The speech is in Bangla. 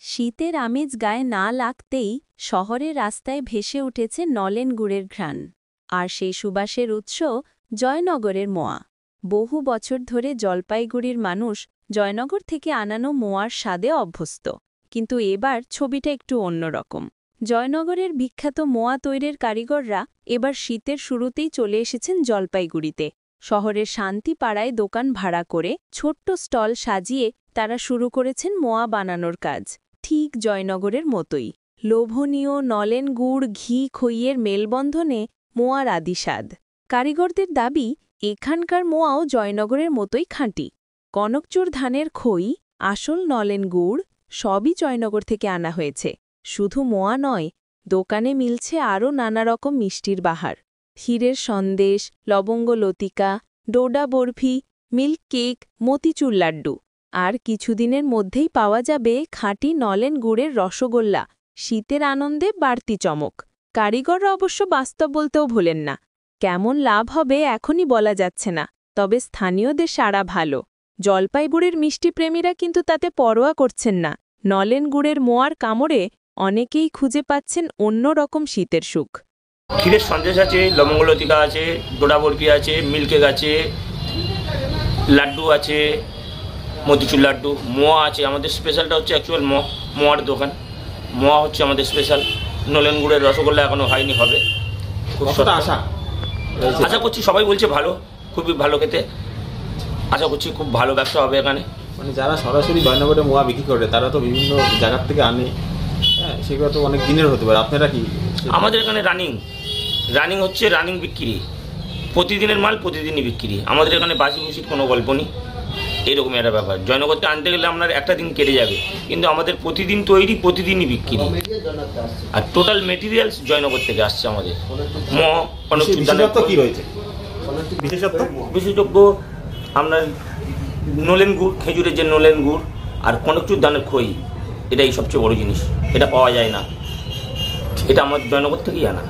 শীতের আমেজ গায়ে না লাগতেই শহরের রাস্তায় ভেসে উঠেছে নলেন গুড়ের ঘ্রাণ। আর সেই সুবাসের উৎস জয়নগরের মোয়া। বহু বছর ধরে জলপাইগুড়ির মানুষ জয়নগর থেকে আনানো মোয়ার স্বাদে অভ্যস্ত। কিন্তু এবার ছবিটা একটু অন্যরকম। জয়নগরের বিখ্যাত মোয়া তৈরির কারিগররা এবার শীতের শুরুতেই চলে এসেছেন জলপাইগুড়িতে। শহরের শান্তিপাড়ায় দোকান ভাড়া করে ছোট্ট স্টল সাজিয়ে তারা শুরু করেছেন মোয়া বানানোর কাজ। ঠিক জয়নগরের মতোই লোভনীয় নলেন গুড় ঘি খইয়ের মেলবন্ধনে মোয়ার আদিস্বাদ। কারিগরদের দাবি এখানকার মোয়াও জয়নগরের মতোই খাঁটি। কনকচুর ধানের খই, আসল নলেন গুড় সবই জয়নগর থেকে আনা হয়েছে। শুধু মোয়া নয়, দোকানে মিলছে আরও নানা রকম মিষ্টির বাহার। ক্ষীরের সন্দেশ, লবঙ্গ লতিকা, ডোডা বরফি, মিল্ক কেক, মতিচুর লাড্ডু। আর কিছুদিনের মধ্যেই পাওয়া যাবে খাঁটি নলেন গুড়ের রসগোল্লা। শীতের আনন্দে বাড়তি চমক। কারিগররা অবশ্য বাস্তব বলতেও ভোলেন না। কেমন লাভ হবে এখনই বলা যাচ্ছে না, তবে স্থানীয়দের সাড়া ভালো। জলপাইগুড়ির মিষ্টিপ্রেমীরা কিন্তু তাতে পরোয়া করছেন না। নলেন গুড়ের মোয়ার কামড়ে অনেকেই খুঁজে পাচ্ছেন অন্যরকম শীতের সুখ। ক্ষীরের সন্দেশ আছে, লবঙ্গ লতিকা আছে, ডোডা বরফি আছে, মিল্ক কেক আছে, লাড্ডু আছে, মতিচুর লাড্ডু, মোয়া আছে। আমাদের স্পেশালটা হচ্ছে অ্যাকচুয়াল মোয়ার দোকান। মোয়া হচ্ছে আমাদের স্পেশাল। নলেন গুড়ের রসগোল্লা এখনও হয়নি, হবে। খুব আশা করছি, সবাই বলছে ভালো, খুবই ভালো খেতে। আশা করছি খুব ভালো ব্যবসা হবে এখানে। মানে যারা সরাসরি জয়নগরে মোয়া বিক্রি করে তারা তো বিভিন্ন জায়গার থেকে আনে, হ্যাঁ, সেগুলো তো অনেক দিনের হতে পারে। আপনারা কি? আমাদের এখানে রানিং হচ্ছে রানিং বিক্রি, প্রতিদিনের মাল প্রতিদিনই বিক্রি। আমাদের এখানে বাসি বুসির কোনো গল্প নেই, এরকম একটা ব্যাপার। জয়নগরতে আনতে গেলে আপনার একটা দিন কেটে যাবে, কিন্তু আমাদের প্রতিদিন তৈরি, প্রতিদিনই বিক্রি। আর টোটাল মেটেরিয়ালস জয়নগর থেকে আসছে আমাদের। বিশেষত্ব কি রয়েছে? বিশেষজ্ঞ আপনার নলেন গুড়, খেজুরের যে নলেন গুড়, আর কনকচুর ধানের খই, এটাই সবচেয়ে বড় জিনিস। এটা পাওয়া যায় না, এটা আমাদের জয়নগর থেকেই আনা।